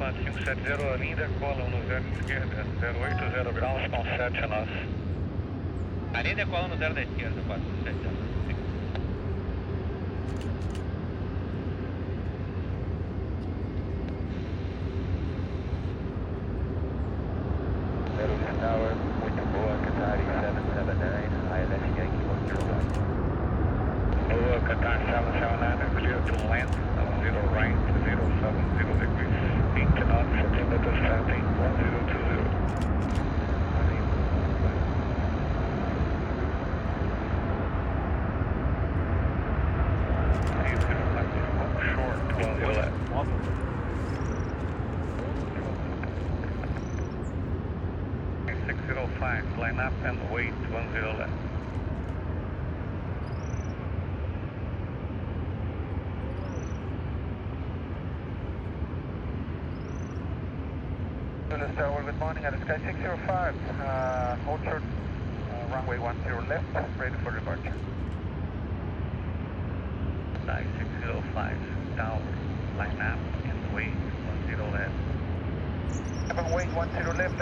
Equipamento 570, Ainda, decola no zero de esquerda, 080 graus com 7 a nós. Ali decola no zero da esquerda, 470. Tower, muito boa, Qatar 779, ILS Yankee 109. Boa, Qatar 779, clear to land, 0 right, 070 degrees, 20 knots, altimeter setting, 1020. Short, 10 left. Awesome. 605, line up and wait, 10 left. Julius Tower, good morning, at Sky 605, hold short, runway 10 left, ready for departure. Sky 605, tower, line up and wait, 10 left. Have a wait, 10 left.